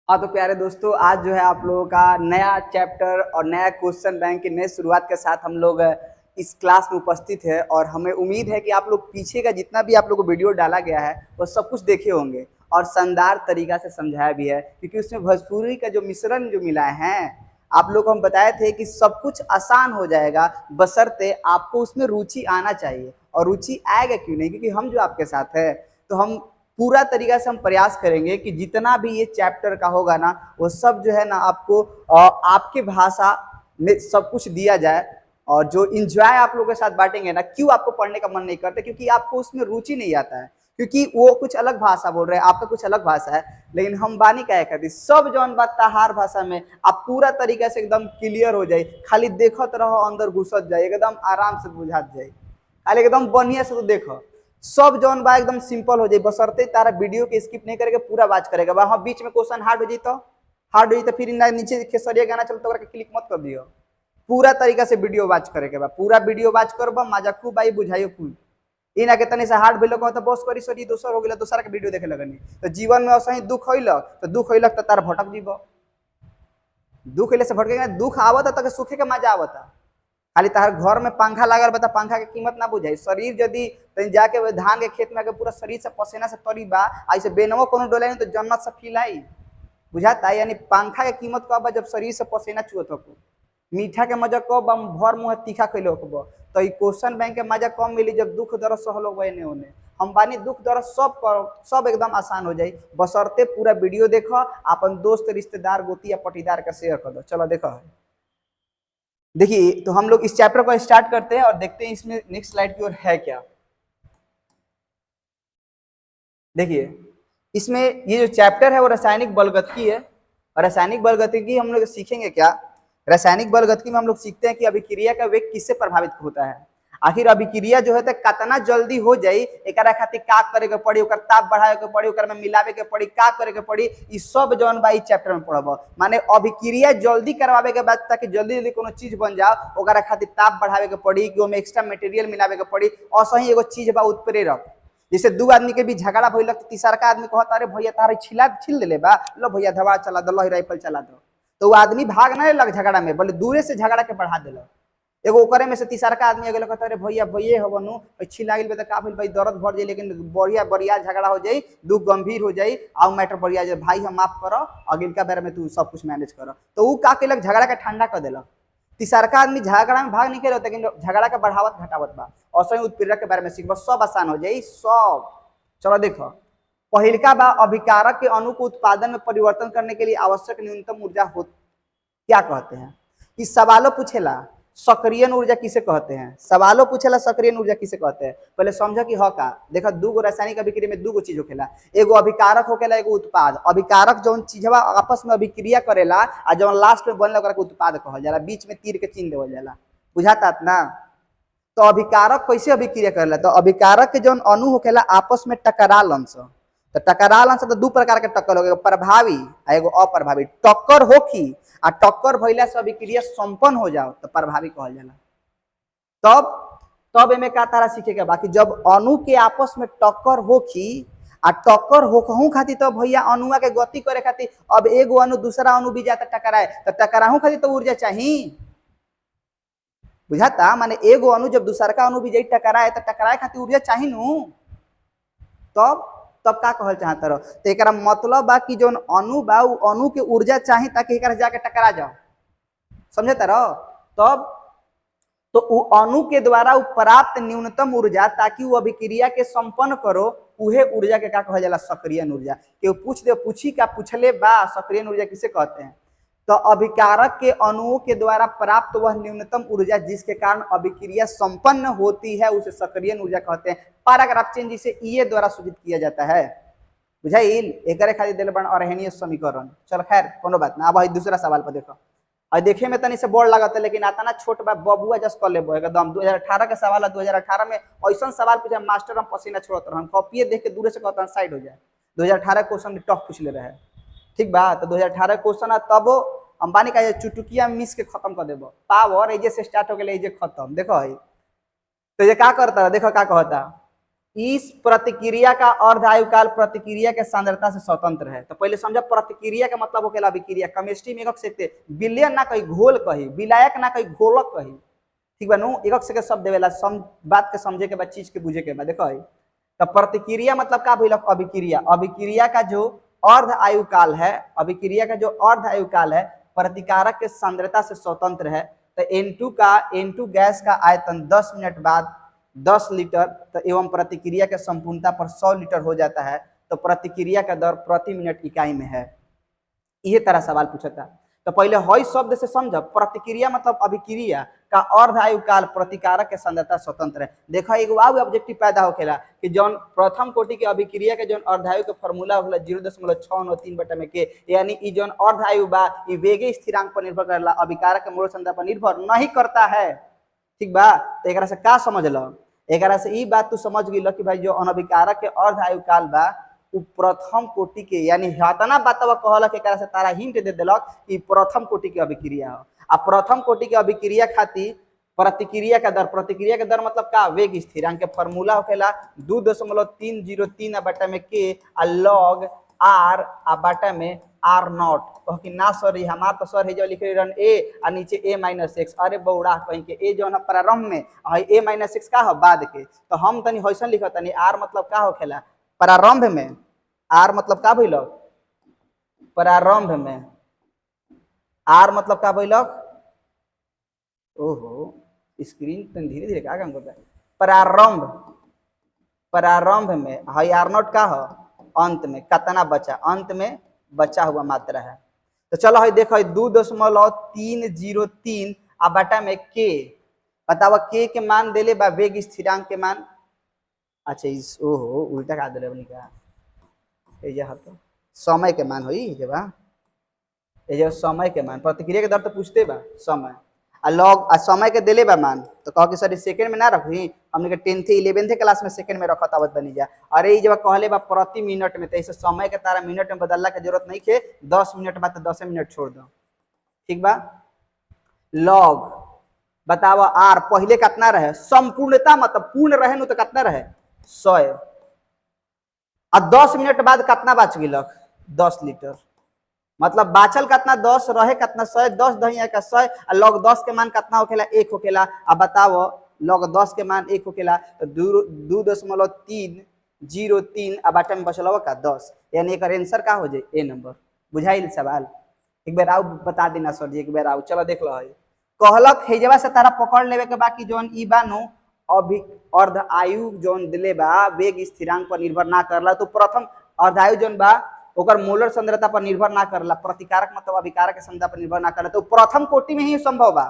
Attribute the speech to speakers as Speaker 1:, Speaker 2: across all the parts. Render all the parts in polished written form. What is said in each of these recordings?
Speaker 1: हाँ तो प्यारे दोस्तों, आज जो है आप लोगों का नया चैप्टर और नया क्वेश्चन बैंक की नई शुरुआत के साथ हम लोग इस क्लास में उपस्थित है। और हमें उम्मीद है कि आप लोग पीछे का जितना भी आप लोग को वीडियो डाला गया है वो सब कुछ देखे होंगे और शानदार तरीका से समझाया भी है, क्योंकि उसमें भोजपुरी का जो मिश्रण जो मिला है, आप लोग को हम बताए थे कि सब कुछ आसान हो जाएगा बशर्ते आपको उसमें रुचि आना चाहिए। और रुचि आएगा क्यों नहीं, क्योंकि हम जो आपके साथ है तो हम पूरा तरीका से हम प्रयास करेंगे कि जितना भी ये चैप्टर का होगा ना वो सब जो है ना आपको आपके भाषा में सब कुछ दिया जाए। और जो इंजॉय आप लोगों के साथ बांटेंगे ना, क्यों आपको पढ़ने का मन नहीं करता, क्योंकि आपको उसमें रुचि नहीं आता है, क्योंकि वो कुछ अलग भाषा बोल रहे हैं, आपका कुछ अलग भाषा है। लेकिन हम बानी क्या कहती सब जौन बात हर भाषा में आप पूरा तरीका से एकदम क्लियर हो जाए, खाली देखत रहो, अंदर घुसत जाए, एकदम आराम से बुझात जाए, खाली एकदम बढ़िया से तो देखो सब जौन बा एकदम सिंपल हो जाए, बशर्ते तारा वीडियो के स्किप नहीं करेगा, पूरा वाच करेगा बा। हाँ, बीच में क्वेश्चन हार्ड हो जाए तो फिर नीचे खेसरिया गाना चलता है, क्लिक मत कर दियो। पूरा तरीका से वीडियो वाच करेगा बा, पूरा वीडियो वाच करबा, मजा खूब आई, बुझाइयो खूब। इन के तनी से हार्ड भेलो तो बस करी सरी दोसर हो गेल, दोसर के वीडियो देखे लगनी। तो जीवन में असही दुख होइलक तो तार भटक जीव। दुख होइले से भटकेगा, दुख आवत तक सुखे के मजा आवता। खाली तार घर में पंखा लागल बता, पंखा के कीमत ना बुझाई। शरीर यदि जाके धान के खेत में आके पूरा शरीर से पसीना से तरी बा, ऐसे बेनवो कोनो डोले नहीं तो जन्नत से फील आई, बुझाता। यानी पंखा के कीमत कब जब शरीर से पसीना चुअत हो। मीठा के मजा कब हम भर मुँह तीखा खैले हो। तो क्वेश्चन बैंक के मजा कम मिली जब दुख दर्द सहलो ने होने। हम बानी दुख दर्द सब एकदम आसान हो जाए, बशर्ते पूरा वीडियो देखो, अपन दोस्त रिश्तेदार गोती या पटीदार का शेयर कर दो। चलो देखो, देखिए तो हम लोग इस चैप्टर को स्टार्ट करते हैं और देखते हैं इसमें नेक्स्ट स्लाइड की ओर है क्या। देखिए इसमें ये जो चैप्टर है वो रासायनिक बलगतिकी है। और रासायनिक बलगतिकी हम लोग सीखेंगे क्या। रासायनिक बलगतिकी में हम लोग सीखते हैं कि अभिक्रिया का वेग किससे प्रभावित होता है। आखिर अभिक्रिया जो है कितना जल्दी हो जाए, एक खातिर का करे के पड़ी, ओकर ताप बढ़ावे के पड़ी, ओकर में मिलावे के पड़ी, का करे के पड़ी, ई सब जौन बा चैप्टर में पढ़ब। माने अभिक्रिया जल्दी करवावे के बाद ताकि जल्दी जल्दी कोनो चीज बन जाओ, ओकरा खातिर ताप बढ़ावे के पड़ी कि ओमे एक्स्ट्रा मटेरियल मिलावे के पड़ी। और सही एगो चीज बा उत्प्रेरक। जैसे दू आदमी के भी झगड़ा भइल, तीसरका आदमी कहता अरे भैया तारे छील देले बा, लो भैया धवा चला दो, लो राइफल चला दो। तो वो आदमी भाग ना लग झगड़ा में, बोले दूरे से झगड़ा के बढ़ा दिल। एगो ओकरे में से तीसरका आदमी अगले कहता अरे भैया भैया हो बनू छिला गेल का भइल भाई, दर्द भर जाए, लेकिन बढ़िया बढ़िया झगड़ा हो जाए, दुख गंभीर हो जाए, आउ मैटर बढ़िया जाए, भाई हम माफ करो, अगिलका बेर में तू सब कुछ मैनेज करो। तो वो का केलक, झगड़ा के ठंडा कर दिलक। तीसरका आदमी झगड़ा में भाग नहीं खेल, लेकिन झगड़ा के बढ़ावत घटावत बा। और सही उत्प्रेरक के बारे में सीखब, सब आसान हो जाए सब। चलो देखो, पहिलका बा अभिकारक के अणु को उत्पादन में परिवर्तन करने के लिए आवश्यक न्यूनतम ऊर्जा हो क्या कहते हैं। इस सवालों पूछेला सक्रियण ऊर्जा किसे कहते हैं, सवालों पूछेला सक्रियण ऊर्जा किसे कहते हैं। पहले समझो कि ह का। देखो दूगो रासायनिक अभिक्रिया में दूगो चीज होखेला, एगो अभिकारक होखेला, एगो उत्पाद। अभिकारक जौन चीजवा आपस में अभिक्रिया करेला आ जौन लास्ट में बनला ओकरा के उत्पाद कहल जाला, बीच में तीर के चिन्ह देवल जाला, बुझाता ना। तो अभिकारक कैसे अभिक्रिया करेला, तो अभिकारक के जौन अणु होखेला आपस में टकराल अंश। तो टकराल अंश तो दू प्रकार के टक्कर हो, प्रभावी आ एगो अप्रभावी। टक्कर होखी आ टक्कर भइला से अभिक्रिया संपन्न हो जाओ तो प्रभावी कहल जाला। तब एमे का तारा सीखे के बाकी, जब अणु के आपस में टक्कर होखी आ टक्कर होखहू खातिर तो भैया अणुआ के गति करे खातिर अब एगो अणु दूसरा अणु भी जाता टकराए, तो टकराहू खातिर तो ऊर्जा चाहिए, बुझाता। माने एगो अणु जब दूसरका अणु भी जाई टकराए तो टकराए खातिर ऊर्जा चाहिए नु। तब का कहल चाहता रहो, तो एक मतलब बा कि जो अणु बा अणु के ऊर्जा चाहिए ताकि एक जाके टकरा जाओ, समझे रहो। तब तो अणु के द्वारा प्राप्त न्यूनतम ऊर्जा ताकि वो अभिक्रिया के संपन्न करो, उहे ऊर्जा के का कहल जाला, सक्रियण ऊर्जा। के पूछ दे पूछी का पूछले बा सक्रियण ऊर्जा किसे कहते हैं। तो अभिकारक के अणुओं के द्वारा प्राप्त वह न्यूनतम ऊर्जा जिसके कारण अभिक्रिया संपन्न होती है उसे सक्रियण ऊर्जा कहते हैं। पैराग्राफ चेंज जिसे ई द्वारा सूचित किया जाता है, बुझाइल। एकरे खातिर दिल बन अरहनीय समीकरण। चल खैर कोनो बात ना। अब दूसरा सवाल पर देखो, और देखे में तनी से बोर्ड लगता है लेकिन आतना छोट बा, बबुआ जस कर लेबो एकदम। 2018 के सवाल है, 2018 में ऐसा सवाल पूछा मास्टर हम पसीना छोड़त रहन, कॉपी देख के दूर से कहता साइड हो जाए। 2018 क्वेश्चन टफ पूछ ले रहे, ठीक बा। तो 2018 क्वेश्चन है, तब अंबानी का चुटुकिया मिस के खत्म कर देबो, पावर एजे से स्टार्ट हो गए एजे खत्म। देखो तो ये क्या करता है, देखो क्या कहता, इस प्रतिक्रिया का अर्ध आयुकाल प्रतिक्रिया के सांद्रता से स्वतंत्र है। तो पहले समझा प्रतिक्रिया का मतलब होकेला अभिक्रिया। केमिस्ट्री में एकक से विलयन ना कही घोल कही, विलायक ना कही घोलक कही, ठीक बा नु। एकक से के शब्द देवेला, बात के समझे के बाद, चीज के बुझे के बाद। देखो तो प्रतिक्रिया मतलब का भइल अभिक्रिया। अभिक्रिया का जो अर्ध आयुकाल है, अभिक्रिया का जो अर्ध आयुकाल है प्रतिकारक के सांद्रता से स्वतंत्र है। तो N2 गैस का आयतन 10 मिनट बाद 10 लीटर तो एवं प्रतिक्रिया के संपूर्णता पर 100 लीटर हो जाता है। तो प्रतिक्रिया का दर प्रति मिनट इकाई में है। यह तरह सवाल पूछा था। तो पहले हई शब्द से समझ, प्रतिक्रिया मतलब अभिक्रिया का अर्ध आयुकाल प्रतिकारक के सांद्रता स्वतंत्र है। देखो एगो आउ ऑब्जेक्टिव पैदा होखेला कि जौन प्रथम कोटि के अभिक्रिया के जौन अर्धायु के फार्मूला होला 0.693 यानी ई जौन अर्धायु बा ई वेग स्थिरांक पर निर्भर करेला, अभिकारक के मोल सांद्रता पर निर्भर नहीं करता है। ठीक बा। तो एकरा से का समझ लो, एकरा से ई बात तू समझ गई कि भाई जो अनभिकारक के अर्ध आयुकाल बा उ प्रथम कोटि के, यानी हतना बातवा कहला के एकरा से तारा हिंट दे देलक कि प्रथम कोटि के अभिक्रिया हो। आ प्रथम कोटि के अभिक्रिया खातिर प्रतिक्रिया का दर मतलब का वेग स्थिरांक के फार्मूला होखेला 2.303 बटा में के आ लॉग आर आ बटा में आर नॉट। कह कि ना सर हमार तो सर है जो लिखे रन ए आ नीचे ए माइनस एक्स। अरे बौड़ा कहीं के ए जो प्रारंभ में ए माइनस एक्स का हो बाद के, तो हम तनी हईसन लिखत तनी आर मतलब का होखेला प्रारंभ में, आर मतलब का भइल प्रारंभ में, आर मतलब का भइल, ओहो स्क्रीन तो धीरे धीरे क्या काम करता है, प्रारंभ में हई आर नॉट का हो अंत में कितना बचा, अंत में बचा हुआ मात्रा है। तो चलो हई देखो 2.303 आ बटा में के, बतावा के मान देले बा वेग स्थिरांक के मान। अच्छा इस ओहो उल्टा का देले बनी का, तो समय के मान होई जे बा, ये समय के मान, प्रतिक्रिया के दर तो पूछते बा समय आ लॉग आ समय के देले बा मान। तो कह कि सर सेकंड में ना रखी, हमने के 10th 11th क्लास में सेकंड में रखत आवत बनी जा। अरे ये जब कहले बा प्रति मिनट में, तो ऐसे समय के तारा मिनट में बदलला के जरूरत नहीं के, 10 मिनट बाद तो 10 मिनट छोड़ दो। ठीक बा। लॉग बताओ आर पहले कितना रहे, संपूर्णता मतलब पूर्ण रहे नु तो कितना रहे 100 आ 10 मिनट बाद कितना बच गिलक 10 लीटर, मतलब बाचल कितना 10 रहे कितना 100, 10 दहिया का 100 आ लॉग 10 के मान कितना होखेला 1 होखेला। आ बताओ लॉग 10 के मान 1 होखेला तो 2.303 आ बाटा में बचल का 10, यानी एक आंसर का हो जाए ए नंबर। बुझाइल सवाल? एक बार आओ बता देना सर जी, एक बार आओ चलो देख लो है। कहलक हेजवा से तारा पकड़ लेवे के बाकी जोन ई बानो अभी अर्ध आयु जोन दिले बा वेग स्थिरांक पर निर्भर ना करला। तो प्रथम अर्धायु जोन बा ओकर मोलर सांद्रता पर निर्भर ना करला, प्रतिकारक मतलब अभिकारक के सांद्रता पर निर्भर ना करला। तो प्रथम कोटि में ही संभव बा,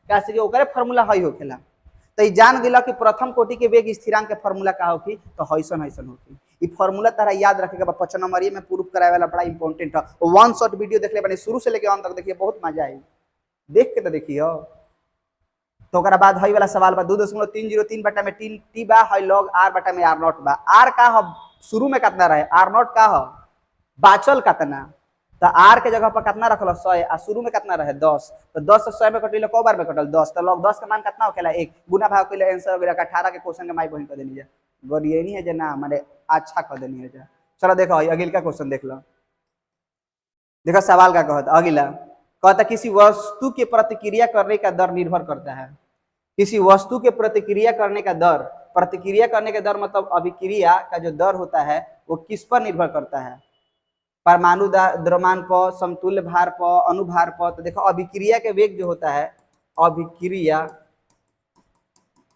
Speaker 1: कैसे कि ओकरे फार्मूला हई होखेला। तो जान गेला कि प्रथम कोटि के वेग स्थिरांक के फार्मूला का होखी, तो हईसन हईसन होखी। ई फार्मूला तारा याद रखेगा बा 5 नंबर में प्रूफ करावे वाला बड़ा इंपॉर्टेंट है। वन शॉट वीडियो देख ले बने शुरू से लेके अंत तक देखिए, बहुत मजा आई, देख के तो देखियो। तो ओकरा बाद हई वाला सवाल बा 2.303 बटा में टी बा हई लॉग आर बटा में आर नॉट बा। आर का हो शुरू में कितना रहे, आर नॉट का हो बाचल कितना, तो आर के जगह पर कितना रखल 100 आ शुरू में कितना रहे 10, तो 10 से 100 में कटिल को बार में कटल 10, तो लॉग 10 के मान कितना होखेला 1 गुना भाग कइले आंसर हो गेला 18 के क्वेश्चन के माई बहिन कर देनी जा। गड़िए नहीं है जे ना माने अच्छा कर देनी है जा। चलो देखो अगला क्वेश्चन देख लो। देखो सवाल का कहता अगला कहता किसी वस्तु के प्रतिक्रिया करने का दर निर्भर करता है। किसी वस्तु के प्रतिक्रिया करने का दर, प्रतिक्रिया करने का दर मतलब अभिक्रिया का जो दर होता है वो किस पर निर्भर करता है, परमाणु द्रव्यमान पर, समतुल्य भार पर, अनुभार पर। तो देखो अभिक्रिया के वेग जो होता है, अभिक्रिया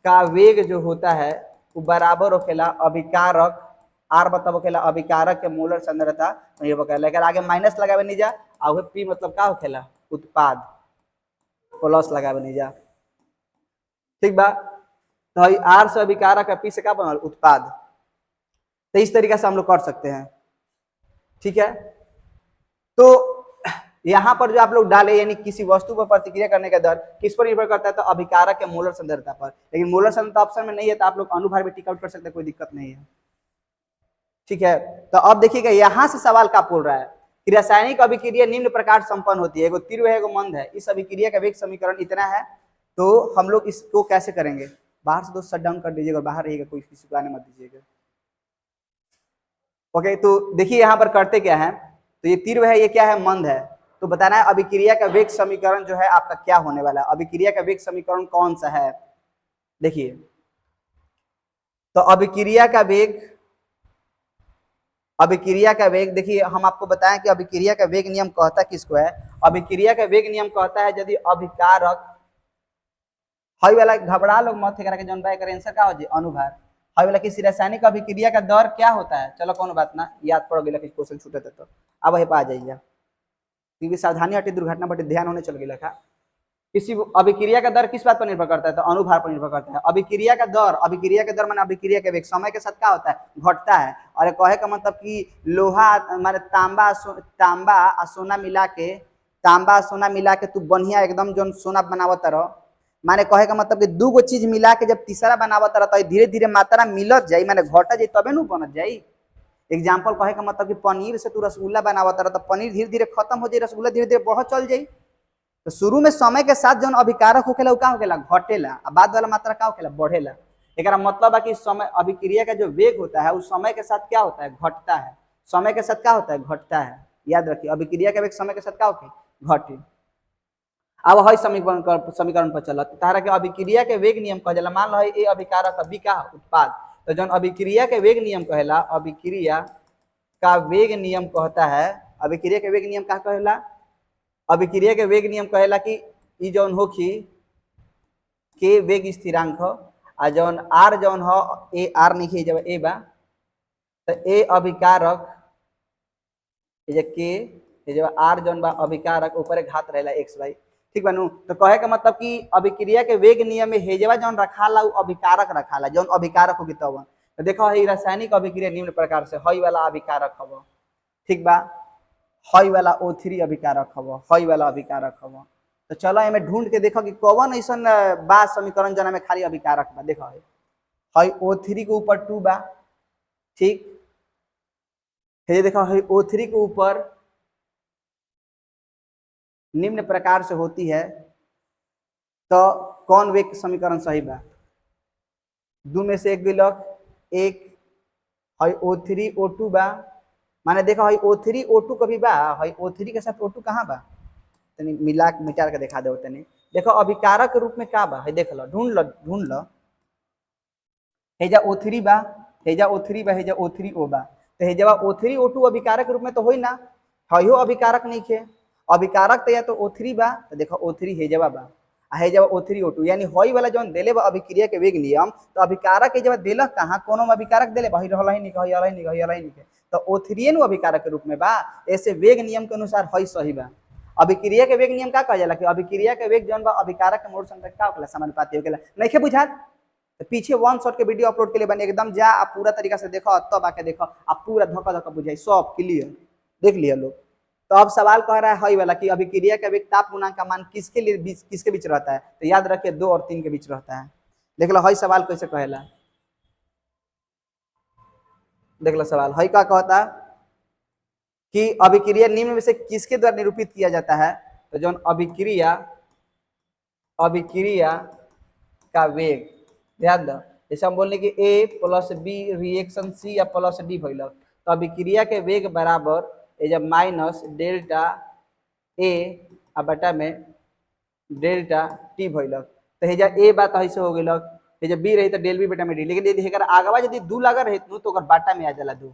Speaker 1: का वेग जो होता है वो बराबर होखेला अभिकारक, आर मतलब होखेला अभिकारक के मोलर सांद्रता निर्भर करेला। लेकिन आगे माइनस लगावे नहीं जा, और पी मतलब का होखेला उत्पाद, प्लस लगावे नहीं जा। ठीक बा। तो आर से अभिकारक पी से क्या बनल उत्पाद। तो इस तरीके से हम लोग कर सकते हैं। ठीक है। तो यहां पर जो आप लोग डाले यानी किसी वस्तु पर प्रतिक्रिया करने का दर किस पर निर्भर करता है, तो अभिकारक के मोलर सांद्रता पर। लेकिन मोलर सांद्रता ऑप्शन में नहीं है, तो आप लोग अनुभार भी टिक आउट कर सकते हैं, कोई दिक्कत नहीं है। ठीक है। तो अब देखिएगा यहां से सवाल का बोल रहा है कि रासायनिक अभिक्रिया निम्न प्रकार संपन्न होती है, एगो तीव्र है एगो मंद है। इस अभिक्रिया का वेग समीकरण इतना है, तो हम लोग इसको कैसे करेंगे। बाहर से तो शट डाउन कर दीजिएगा, बाहर रहेगा कोई किसी को आने मत दीजिएगा। ओके, तो देखिए यहाँ पर करते क्या है, तो ये तीर है, ये क्या है, मंद है। तो बताना है अभिक्रिया का वेग समीकरण जो है आपका क्या होने वाला है, अभिक्रिया का वेग समीकरण कौन सा है। देखिए, तो अभिक्रिया का वेग देखिए, हम आपको बताएं कि अभिक्रिया का वेग नियम कहता किसको है। अभिक्रिया का वेग नियम कहता है यदि अभिकारक, हई वाला घबरा लोग मत करा के जौन बाय करे आंसर का हो जी अनुभार। हई वाला किसी रासायनिक अभिक्रिया का दर क्या होता है, चलो कोनो बात ना, याद पड़ गया, क्वेश्चन छूटे थे तो अब वही पा जाइए, क्योंकि सावधानी हटी दुर्घटना बटे ध्यान होने चल गया। किसी अभिक्रिया का दर किस बात पर निर्भर करता है, तो अनुभार पर निर्भर करता है। अभिक्रिया का दर माने अभिक्रिया के वेग समय के साथ क्या होता है, घटता है। और कहे का मतलब कि लोहा माने तांबा आ सोना मिला के, तांबा सोना मिला के तू बढ़िया एकदम जो सोना बनावत रह, माने कहे का मतलब कि दू गो चीज मिला के जब तीसरा बनावत रह तो धीरे धीरे मात्रा मिलत जाई, माने घटत जाई तबे नु बनत जाई। एग्जाम्पल कहे का मतलब कि पनीर से तू रसगुल्ला बनावत रह तो पनीर धीरे धीरे खत्म हो जाई, रसगुल्ला धीरे धीरे बढ़त चल जाई। तो शुरू में समय के साथ जो अभिकारक होखेला उ का होखेला, घटेला, और बाद वाला मात्रा का होखेला, बढ़ेला। एकरा मतलब है कि समय अभिक्रिया का जो वेग होता है उस समय के साथ क्या होता है, घटता है। समय के साथ क्या होता है, घटता है। याद रखिए, अभिक्रिया का वेग समय के साथ क्या होखे, घटे। अब हई समीकरण पर चलत तारा के अभिक्रिया के वेग नियम कह जाला। मान लो ए अभिकारक बी का उत्पाद, तो जौन अभिक्रिया के वेग नियम कहेला, अभिक्रिया का वेग नियम कहता है, अभिक्रिया के वेग नियम का कहेला, अभिक्रिया के वेग नियम कहेला कि ई जौन होखी के वेग स्थिरांक आ जौन आर जौन हो ए आर नहीं जब ए बा, तो ए अभिकारक के जब आर जौन बा अभिकारक ऊपर घात रहेला एक्स वाई, ठीक बनू। तो कहे का मतलब कि अभिक्रिया के वेग नियम में हेजवा जौन रखाला उ अभिकारक रखाला, जौन अभिकारक होगी तब। तो देखो है रासायनिक अभिक्रिया निम्न प्रकार से, हई वाला अभिकारक हव, ठीक बा, हई वाला O3 अभिकारक हव, हई वाला अभिकारक हव। तो चलो एमे ढूंढ के देखो कि कौन ऐसा बा समीकरण जना में खाली अभिकारक बा। देखो हई O3 के ऊपर 2 बा, ठीक है। देखो हई O3 के ऊपर निम्न प्रकार से होती है, तो कौन वेग समीकरण सही बा, दो में से एक गिलक एक, हई O3 O2 बा, माने देखो हई O3 O2 कभी बा, हई O3 के साथ O2 कहाँ बा, तनी मिला मिटार के दिखा दो तनी। देखो अभिकारक के रूप में का बा, देख लो, ढूंढ लो। हेजा O3 बा, हेजा O3 बा, हेजा O3 O बा, तो हेजा O3 O2 अभिकारक के रूप में तो होई ना, हयो अभिकारक नहीं खे। अभिकारक तो या तो O3 बा, तो देखो O3 हेजवा बा, आ हेजवा O3 O2, यानी हई वाला जौन देले बा अभिक्रिया के वेग नियम, तो अभिकारक हेजवा देलक कहां, कोनो अभिकारक देले बा, हई रहल ही नहीं, हई रहल ही नहीं, हई रहल ही नहीं, तो O3 नु अभिकारक के रूप में बा। ऐसे वेग नियम के अनुसार हई सही बा। अभिक्रिया के वेग नियम का कह जाला कि अभिक्रिया के वेग जौन बा अभिकारक के मोड़ संख्या का होखेला, समानुपाती होखेला। नइखे बुझात तो पीछे वन शॉट के वीडियो अपलोड के लिए बने, एकदम जा आप पूरा तरीका से देखो, तब आके देखो, आप पूरा धक्का धक्का बुझाई, सब क्लियर देख लिया लोग। तो अब सवाल कह रहा है हई वाला कि अभिक्रिया का वेग ताप गुणांक का मान किसके बीच रहता है, तो याद रखिए 2 और 3 के बीच रहता है। देख लो हई सवाल कैसे कहेला, देख लो सवाल हई का कहता कि अभिक्रिया निम्न में से किसके द्वारा निरूपित किया जाता है, तो जो अभिक्रिया का वेग, ध्यान दो, जैसे हम बोलने कि ए प्लस बी रिएक्शन सी या प्लस डी भइलक, तो अभिक्रिया के वेग बराबर ए जब माइनस डेल्टा ए आ बटा में डेल्टा टी भइलक। तो हेजा ए बात ऐसे हो गेलक, हेजा बी रही तो डेल बी बटा में डी, लेकिन यदि हेकर आगवा यदि 2 लागल रही तो ओकर बाटा में आ जाला 2,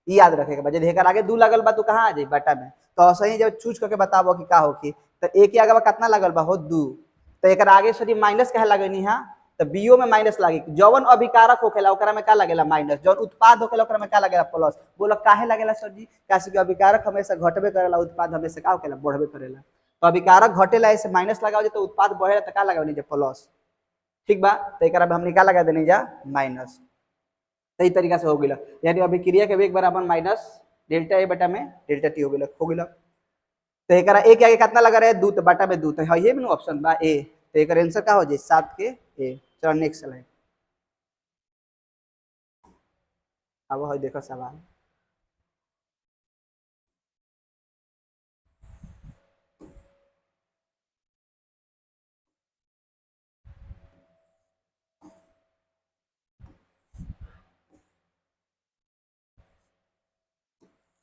Speaker 1: याद रखेगा बा। यदि हेकर आगे 2 लागल बा तो कहां आ जाई, बाटा में। तो सही जब चूज करके बताबो कि का होखी, तो ए के आगवा कितना लागल बा हो 2, तो एकर आगे सॉरी माइनस कहे लगनी हां, तो बीओ में माइनस लागी, जवन अभिकारक होखेला ओकरा में का लगेला माइनस, जवन उत्पाद होखेला ओकरा में का लगेला प्लस। बोलो काहे लगेला सर जी, काहे कि अभिकारक हमेशा घटबे करेला, उत्पाद हमेशा का होखेला बढ़बे करेला। तो अभिकारक घटेला ऐसे माइनस लगाओ जे, तो उत्पाद बढ़ेला तो का लगाओ जे प्लस, ठीक बा। तो एकरा में हमने का लगा देनी जा माइनस, सही तरीका से हो गेला। यानी अभिक्रिया के वेग बराबर माइनस डेल्टा ए बटा में डेल्टा टी हो गेला। तो एकरा ए के आगे कितना लगा रहे 2, तो बटा में 2, तो है ये मेनू ऑप्शन बा ए। तो एकर आंसर का हो जाए 7 के ए। चलो नेक्स्ट स्लाइड। अब हो देखो सवाल,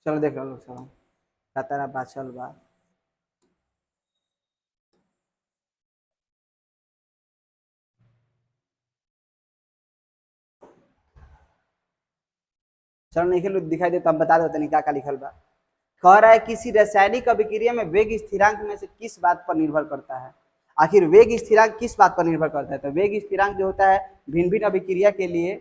Speaker 1: चलो देख लो लोग सब खतरा बाचल बा। चलो नहीं दिखाई दे तो हम बता देते नहीं क्या लिखल बा। कह रहा है किसी रासायनिक अभिक्रिया में वेग स्थिरांक में से किस बात पर निर्भर करता है। आखिर वेग स्थिरांक किस बात पर निर्भर करता है? तो वेग स्थिरांक जो होता है भिन्न भिन्न अभिक्रिया के लिए,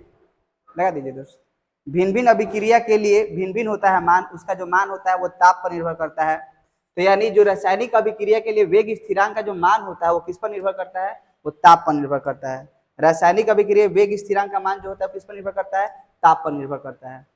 Speaker 1: लगा दीजिए दोस्त, भिन्न भिन्न अभिक्रिया के लिए भिन्न भिन्न होता है मान, उसका जो मान होता है वो ताप पर निर्भर करता है। तो यानी जो रासायनिक अभिक्रिया के लिए वेग स्थिरांक का जो मान होता है वो किस पर निर्भर करता है? वो ताप पर निर्भर करता है। रासायनिक अभिक्रिया वेग स्थिरांक का मान जो होता है किस पर निर्भर करता है? ताप पर निर्भर करता है।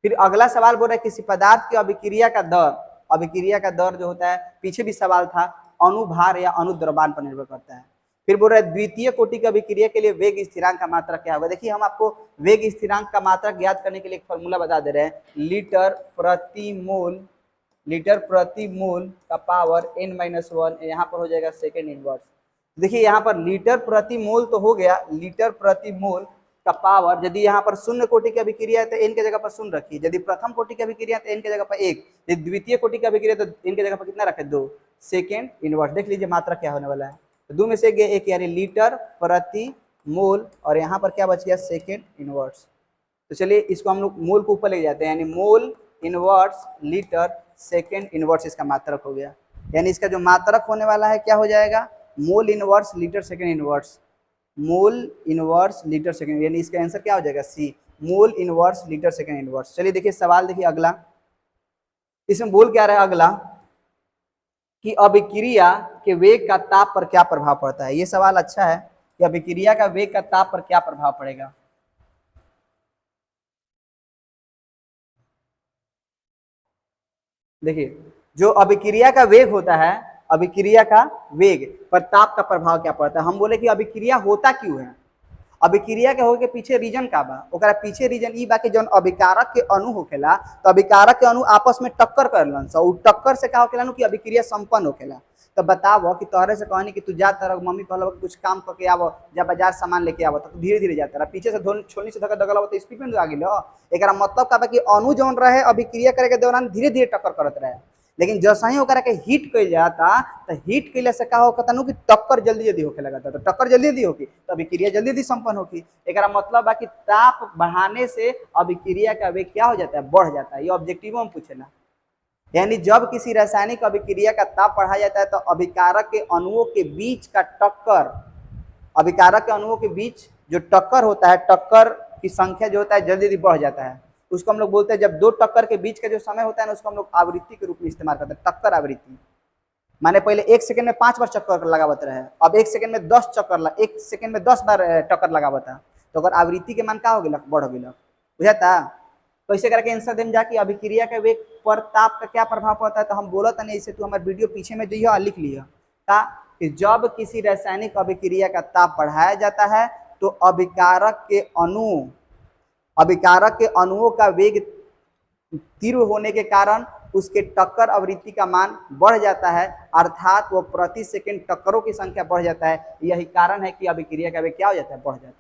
Speaker 1: फिर अगला सवाल बोल रहा है किसी पदार्थ की अभिक्रिया का दर, अभिक्रिया का दर जो होता है, पीछे भी सवाल था, अनुभार या अनुद्रव्यमान पर निर्भर करता है। फिर बोल रहा है द्वितीय कोटि की अभिक्रिया के लिए वेग स्थिरांक का मात्रक क्या होगा। देखिए हम आपको वेग स्थिरांक का मात्रक ज्ञात करने के लिए एक फॉर्मूला बता दे रहे हैं, लीटर प्रति मोल, लीटर प्रति मोल का पावर n-1, यहाँ पर हो जाएगा सेकेंड इनवर्स। देखिए यहाँ पर लीटर प्रति मोल तो हो गया, लीटर प्रति मोल का पावर, यदि यहाँ पर शून्य कोटि की अभिक्रिया है तो n के जगह पर शून्य रखिए, यदि प्रथम कोटि की अभिक्रिया है तो n के जगह पर 1, यदि द्वितीय कोटि की अभिक्रिया तो n के जगह पर कितना रखे? 2, सेकेंड इनवर्स। देख लीजिए मात्रा क्या होने वाला है, तो 2 में से एक यानी लीटर प्रति मोल, और यहाँ पर क्या बच गया? Second inverse. तो चलिए इसको हम लोग मोल को ऊपर ले जाते हैं, यानी मोल इनवर्स लीटर सेकेंड इनवर्स इसका मात्रक हो गया। यानी इसका जो मात्रक होने वाला है क्या हो जाएगा? Mole inverse litre second inverse, mole inverse litre second, यानी इसका आंसर क्या हो जाएगा? C, mole inverse litre second inverse. चलिए देखिए सवाल देखिए अगला, इसमें बोल क्या रहा है अगला कि अभिक्रिया के वेग का ताप पर क्या प्रभाव पड़ता है। ये सवाल अच्छा है कि अभिक्रिया का वेग का ताप पर क्या प्रभाव पड़ेगा। देखिए जो अभिक्रिया का वेग होता है, अभिक्रिया का वेग पर ताप का प्रभाव क्या पड़ता है। हम बोले कि अभिक्रिया होता क्यों है, अभिक्रिया के होके पीछे रीजन का बा, ओकरा पीछे रीजन ई बा कि जौन अभिकारक के अणु होखेला, तो अभिकारक के अणु आपस में टक्कर करलन स, उ टक्कर से का होखेला कि अभिक्रिया संपन्न होखेला। तो बताओ कि तोहरे से कहनी कि तू जा तरह मम्मी कहल कुछ काम करके आव, जा बाजार सामान लेके आव, तो धीरे धीरे जाता रहा, पीछे से छोलनी से धक्का दगल तो स्पीड में आगे लो। एक मतलब का बा कि अणु जौन रहे अभिक्रिया करे के दौरान धीरे धीरे टक्कर करत रहे, लेकिन जैसे ही ओकरा के हीट कइल जाता तो हीट कइले से का होता नु कि टक्कर जल्दी जल्दी होखे लगता, तो टक्कर जल्दी जल्दी होगी तो अभिक्रिया जल्दी जल्दी संपन्न होगी। एक मतलब है कि ताप बढ़ाने से अभिक्रिया का वेग क्या हो जाता है? बढ़ जाता है। ये ऑब्जेक्टिव में पूछेला, यानी जब किसी रासायनिक अभिक्रिया का ताप बढ़ाया जाता है तो अभिकारक के अणुओं के बीच का टक्कर, अभिकारक के अणुओं के बीच जो टक्कर होता है, टक्कर की संख्या जो होता है जल्दी जल्दी बढ़ जाता है। उसको हम लोग बोलते हैं, जब दो टक्कर के बीच का जो समय होता है ना, उसको हम लोग आवृत्ति के रूप में इस्तेमाल करते हैं, टक्कर आवृत्ति। माने पहले 1 सेकंड में 5 बार चक्कर लगावत रहे, अब 1 सेकंड में 10 चक्कर, 1 सेकंड में 10 बार टक्कर लगावत है, तो अगर आवृत्ति के मान का हो गया? बढ़ गया। बुझाता कैसे करके आंसर देम जाके अभिक्रिया के वेग पर ताप का क्या प्रभाव पड़ता है। तो हम बोला था नहीं, इसे तू हमारे वीडियो पीछे में दिया लिख लिया था कि जब किसी रासायनिक अभिक्रिया का ताप बढ़ाया जाता है तो अभिकारक के अणुओं का वेग तीव्र होने के कारण उसके टक्कर आवृत्ति का मान बढ़ जाता है, अर्थात वो प्रति सेकंड टक्करों की संख्या बढ़ जाता है। यही कारण है कि अभिक्रिया का वेग क्या हो जाता है? बढ़ जाता है।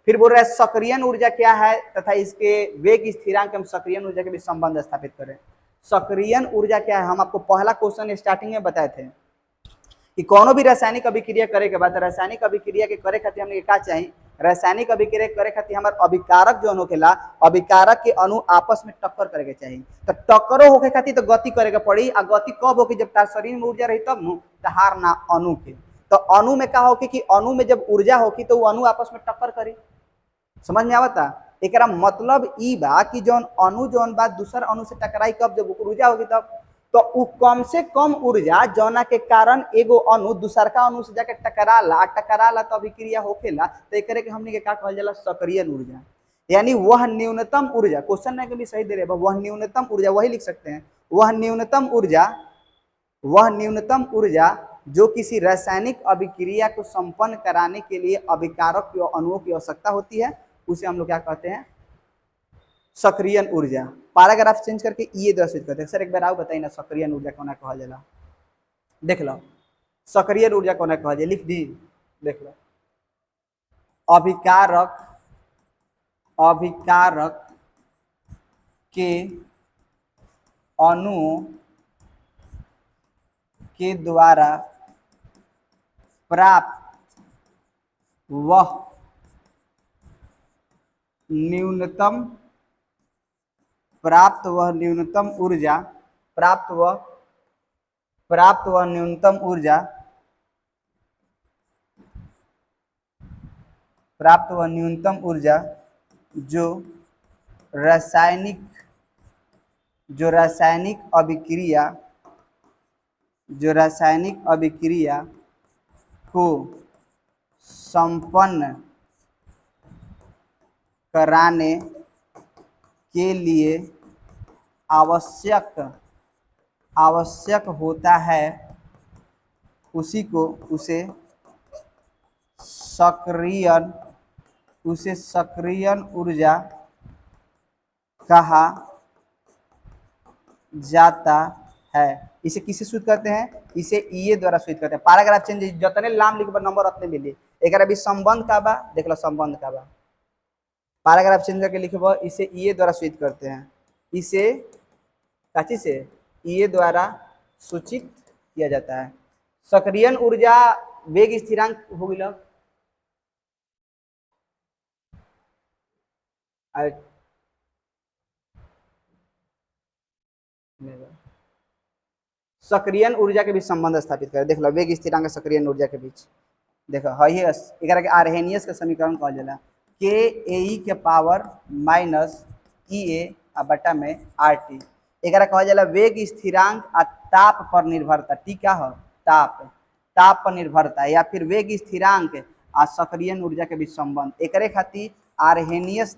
Speaker 1: फिर बोल रहा है सक्रियण ऊर्जा क्या है तथा इसके वेग स्थिरांक हम सक्रियण ऊर्जा के बीच संबंध स्थापित करें। सक्रियण ऊर्जा क्या है? हम आपको पहला क्वेश्चन स्टार्टिंग में बताए थे कि कोनो भी रासायनिक अभिक्रिया करे के बाद, रासायनिक अभिक्रिया के करे खातिर हमने क्या चाहिए? रासायनिक अभिक्रिया करे खातिर हमारे अभिकारक जो होखेला, अभिकारक के अणु आपस में टक्कर करे के चाहिए। तो टक्करो होके खातिर तो गति करे के पड़ी, आ गति कब होगी? जब तार शरीर में ऊर्जा रही तब नु, तहार ना अणु के। तो अणु में का होगी कि अणु में जब ऊर्जा होगी तो वो अणु आपस में टक्कर करी। समझ में आवता? एकरा मतलब ई बा कि जौन अणु जौन बात दूसर अणु से टकराई कब? जब ऊर्जा होगी तब। तो उ कम से कम ऊर्जा जौना के कारण एगो अणु दूसरका अणु से जाके टकराला तो अभिक्रिया होखेला, तो एकरे के हमनी के का कहल जाला? सक्रियण ऊर्जा। यानी वह न्यूनतम ऊर्जा, क्वेश्चन में भी सही दे रहे, वह न्यूनतम ऊर्जा, वही लिख सकते हैं, वह न्यूनतम ऊर्जा जो किसी रासायनिक अभिक्रिया को संपन्न कराने के लिए अभिकारक के अणुओं की आवश्यकता होती है, उसे हम लोग क्या कहते हैं? सक्रियण ऊर्जा। पैराग्राफ चेंज करके ये दर्शित करते हैं। सर एक बार आओ बताइए ना, सक्रियण ऊर्जा कोना कहल जाला? देख लो सक्रियण ऊर्जा कोना कहल जाला, लिख दी, देख लो। अभिकारक के अणुओं के द्वारा प्राप्त वह न्यूनतम ऊर्जा जो रासायनिक अभिक्रिया को संपन्न कराने के लिए आवश्यक होता है, उसे सक्रियण ऊर्जा कहा जाता है। इसे किसे सूचित करते हैं? इसे ईए द्वारा सूचित करते हैं। पैराग्राफ चेंज जतने नाम लिखबा नंबर उतने मिली। एकरा भी संबंध का बा, देख लो संबंध का बा। पैराग्राफ चेंज करके लिखबा, इसे ईए द्वारा सूचित करते हैं। इसे काची से ईए द्वारा सूचित किया जाता है। सक्रियण ऊर्जा वेग स्थिरांक हो गया। सक्रियण ऊर्जा के बीच संबंध स्थापित करें। देख लो वेग स्थिरांक सक्रियण ऊर्जा के बीच देखो है एकरा के आर्हेनियस के समीकरण कहल जाला के ए के पावर माइनस ई ए बटा में आर टी। एकरा कहल जाला वेग स्थिरांक आ ताप पर निर्भरता। टी क्या है? ताप पर निर्भरता या फिर वेग स्थिरांक आ सक्रियण ऊर्जा के बीच संबंध। एकरे खातिर आर्हेनियस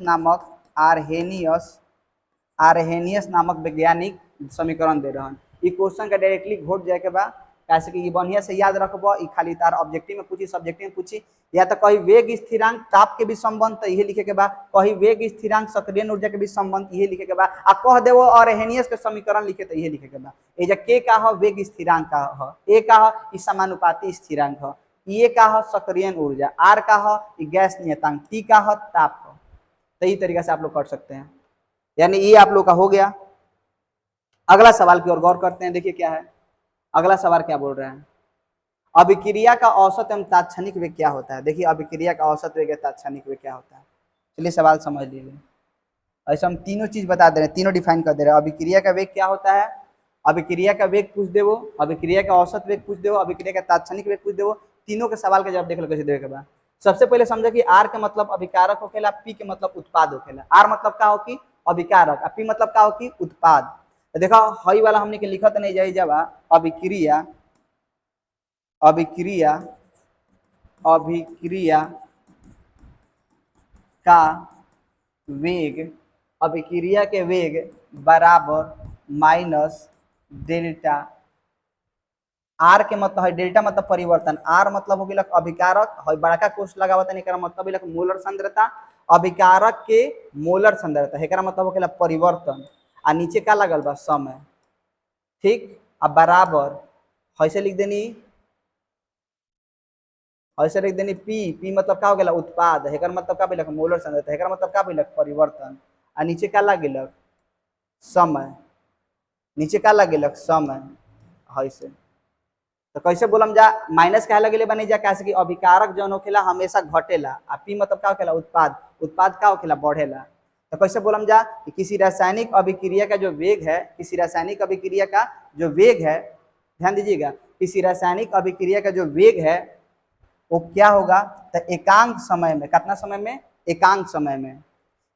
Speaker 1: नामक वैज्ञानिक समीकरण दे रहन। ई क्वेश्चन का डायरेक्टली घोट जाए के बा, कैसे कि ये बढ़िया से याद रखबो। ई खाली तार ऑब्जेक्टिव में पूछी, सब्जेक्टिव में पूछी, या तो कहीं वेग स्थिरांक ताप के बीच संबंध तो यही लिखे के बा, कहीं वेग स्थिरांक सक्रियण ऊर्जा के बीच संबंध यही लिखे के बा, आ कह देवो आर्हेनियस के समीकरण लिखे तो यही लिखे के बा। ए जे के का है? वेग स्थिरांक का है। ए का है? ई समानुपाती स्थिरांक है। ई का है? सक्रियण ऊर्जा। आर का है? ई गैस नियतांक। टी का है? ताप है। तो इस तरीके से आप लोग कर सकते हैं। यानी ये आप लोग का हो गया। अगला सवाल की ओर गौर करते हैं। देखिए क्या है अगला सवाल, क्या बोल रहे हैं? अभिक्रिया का औसत एवं तात्क्षणिक वेग क्या होता है? देखिए अभिक्रिया का औसत वेग या तात्क्षणिक वेग क्या होता है। चलिए सवाल समझ लीजिए। ऐसा हम तीनों चीज बता दे रहे हैं, तीनों डिफाइन कर दे रहे हैं। अभिक्रिया का वेग क्या होता है, अभिक्रिया का वेग पूछ देवो, अभिक्रिया का औसत वेग पूछ देवो, अभिक्रिया का तात्क्षणिक वेग पूछ देवो। तीनों के सवाल का जवाब देख लो कैसे देवे के बाद। सबसे पहले समझो कि आर के मतलब अभिकारक होखेला, पी के मतलब उत्पाद होखेला। आर मतलब का हो कि अभिकारक, पी मतलब का हो कि उत्पाद। देखो हई वाला हमने के लिखत नहीं जाई जब अभिक्रिया का वेग, अभिक्रिया के वेग बराबर माइनस डेल्टा। आर के मतलब है डेल्टा मतलब परिवर्तन, आर मतलब हो गया अभिकारक, है बड़का कोष्ठ लगावत है, एकरा मतलब होगा मोलर सांद्रता। अभिकारक के मोलर सांद्रता, एकरा मतलब हो गया परिवर्तन। आ नीचे का लगल बा? समय। ठीक। अब बराबर ऐसे लिख देनी, ऐसे लिख देनी पी मतलब का हो गया उत्पाद, एकर मतलब का भेलक मोलर सांद्रता, एकर मतलब का भेलक परिवर्तन। आ नीचे का लगेलक समय, नीचे का लगेलक समय। ऐसे तो कैसे बोलम जा? माइनस क्या लगे बनी जा, कैसे कि अभिकारक जौन होखेला हमेशा घटेला, आ पी मतलब का होखेला उत्पाद, उत्पाद का होखेला बढ़ेला। तो कैसे बोलम जा कि किसी रासायनिक अभिक्रिया का जो वेग है, किसी रासायनिक अभिक्रिया का जो वेग है, ध्यान दीजिएगा, किसी रासायनिक अभिक्रिया का जो वेग है वो क्या होगा? तो एकांक समय में, कितना समय में? एकांक समय में।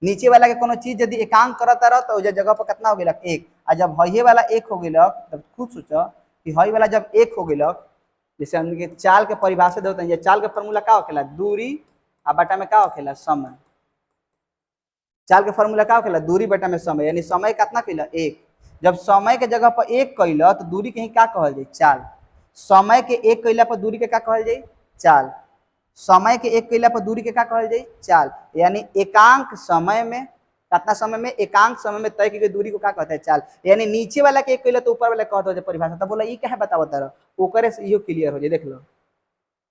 Speaker 1: नीचे वाला के कोनो चीज यदि एकांक करता रह तो जगह पर कितना हो गया? एक। और जब हये वाला एक हो गया तब खुद सोचो कि हई वाला जब एक हो गया, जैसे हम चाल के परिभाषा देते हैं, चाल के फॉर्मूला का होखेला? दूरी आ बटा में का होखेला? समय। चाल के फॉर्मूला का होखेला? दूरी बटा में समय, यानी समय कितना कैला? एक। जब समय के जगह पर एक कैला तो दूरी के ही का कहल जाए? चाल। समय के एक कैला पर दूरी के का कहल जाए? चाल। समय के एक कैला पर दूरी के का कहल जाए? चाल। यानी एकांक समय में, कितना समय में? एकांक समय में तय की गई दूरी को क्या कहते हैं? चाल। यानी नीचे वाला के एक कैला तो ऊपर वाला कहते हो परिभाषा। तब बोला ये क्या है बताओ तारा, ओकरे से इहो क्लियर हो जाए। देख लो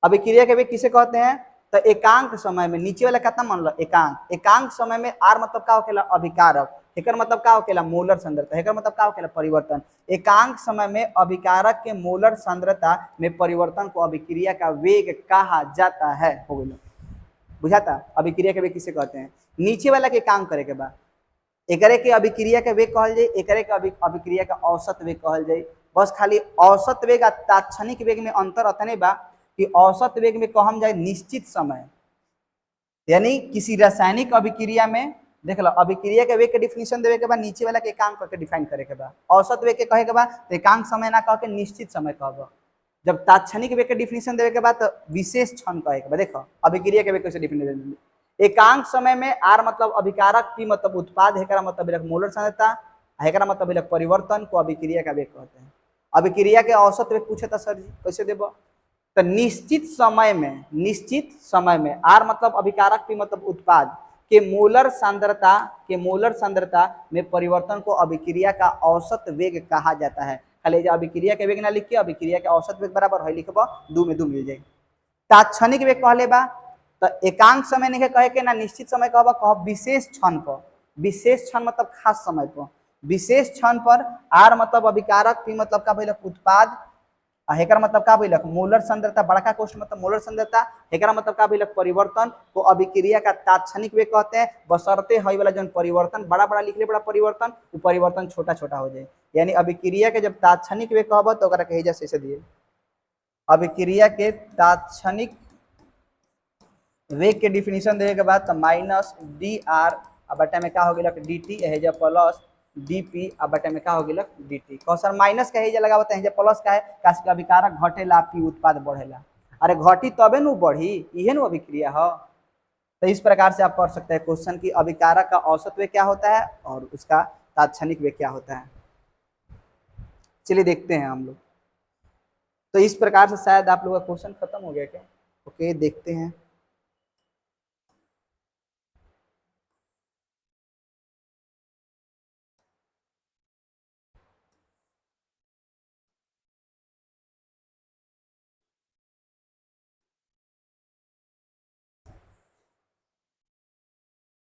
Speaker 1: अभिक्रिया के वेग किसे कहते हैं? तो एकांक समय में। नीचे वाला कितना मान लो? एकांक। एकांक समय में आर मतलब का होखेला? अभिकारक। एकर मतलब का होकेला मोलर सांद्रता, एकर मतलब का होकेला परिवर्तन। एकांक समय में अभिकारक के मोलर सांद्रता में परिवर्तन को अभिक्रिया का वेग कहा जाता है। हो गया, बुझाता। अभिक्रिया के वेग किसे कहते हैं? नीचे वाला के काम करे के बाद एकरे के अभिक्रिया के वेग कहल जाए, एकरे के अभिक्रिया का औसत वेग कहल जाए। बस खाली औसत वेग और तात्क्षणिक वेग में अंतर अतने बा कि औसत वेग में कहम जाए निश्चित समय, यानी किसी रासायनिक अभिक्रिया में देख लो अभिक्रिया के वेग के डिफिनेशन देवे के बाद नीचे वाला के एकांक करके डिफाइन करे के बाद औसत वेग के कहे के बाद तो एकांक समय ना कह के निश्चित समय कहब। जब तात्क्षणिक वेग के डिफिनेशन देवे के बाद तो विशेष क्षण कहे के बाद। देखो अभिक्रिया के वेग कैसे डिफिनेशन, एकांक समय में आर मतलब अभिकारक, पी मतलब उत्पाद, हेकरा मतलब मोलर सांद्रता, हेकरा मतलब परिवर्तन को अभिक्रिया का वेग कहते हैं। अभिक्रिया के औसत वेग पूछे था सर जी कैसे देव, तो निश्चित समय में आर मतलब अभिकारक, पी मतलब उत्पाद के मोलर सांद्रता में परिवर्तन को अभिक्रिया का औसत वेग कहा जाता है। खाली अभिक्रिया के वेग ना लिख के अभिक्रिया के औसत वेग बराबर है लिखब, 2 में 2 मिल जाए। तात्क्षणिक वेग कहले बा तो एकांक समय नहीं कहे के ना निश्चित समय कहब, कहब विशेष क्षण पर। विशेष क्षण मतलब खास समय पर, विशेष क्षण पर आर मतलब अभिकारक, पी मतलब का भइल उत्पाद, हेकर मतलब का भइल मोलर सांद्रता, बड़का कोष्ठ मतलब मोलर सांद्रता, हेकर मतलब का भइल परिवर्तन को अभिक्रिया का तात्क्षणिक वेग कहते हैं। बशर्ते हई वाला जन परिवर्तन बड़ा बड़ा लिख ले, बड़ा परिवर्तन वो परिवर्तन छोटा छोटा हो जाए। यानी अभिक्रिया के जब तात्क्षणिक वेग कहब तो ओकरा कहे जा से दिए अभिक्रिया के तात्क्षणिक वेग के डिफिनेशन देने के बाद तो माइनस डी आर बटा में का हो गया डी टी, है प्लस डी पी बटा में का हो गया डी टी। कहो सर माइनस का है लगा है प्लस का है का अभिकारक घटेला, पी उत्पाद बढ़ेला। अरे घटी तबे नु बढ़ी, इहे नु अभिक्रिया हो। तो इस प्रकार से आप पढ़ सकते हैं क्वेश्चन की अभिकारक का औसत वेग क्या होता है और उसका तात्क्षणिक वेग क्या होता है। चलिए देखते हैं हम लोग। तो इस प्रकार से शायद आप लोग का क्वेश्चन खत्म हो गया क्या? ओके देखते हैं।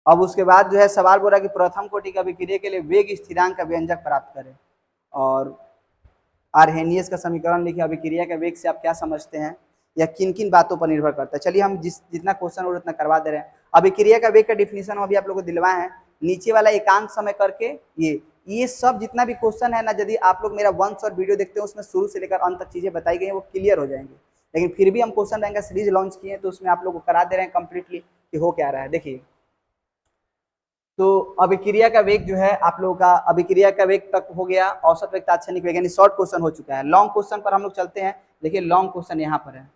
Speaker 1: अब उसके बाद जो है सवाल बोला कि प्रथम कोटि का अभिक्रिया के लिए वेग स्थिरांक का व्यंजक प्राप्त करें और आर्हेनियस का समीकरण लिखे। अभिक्रिया के वेग से आप क्या समझते हैं या किन किन बातों पर निर्भर करता है? चलिए हम जितना क्वेश्चन हो उतना करवा दे रहे हैं। अभिक्रिया का वेग का डिफिनेशन हम अभी आप लोगों को दिलवाए हैं, नीचे वाला एकांक समय करके ये सब जितना भी क्वेश्चन है ना, यदि आप लोग मेरा 1 शॉट वीडियो देखते हैं उसमें शुरू से लेकर अंत तक चीजें बताई गई हैं, वो क्लियर हो जाएंगे। लेकिन फिर भी हम क्वेश्चन बैंक का सीरीज लॉन्च किए हैं तो उसमें आप लोग को करा दे रहे हैं कंप्लीटली कि हो क्या रहा है। देखिए तो अभिक्रिया का वेग जो है आप लोगों का अभिक्रिया का वेग तक हो गया, औसत वेग तात्क्षणिक वेग, यानी शॉर्ट क्वेश्चन हो चुका है। लॉन्ग क्वेश्चन पर हम लोग चलते हैं। देखिए लॉन्ग क्वेश्चन यहाँ पर है।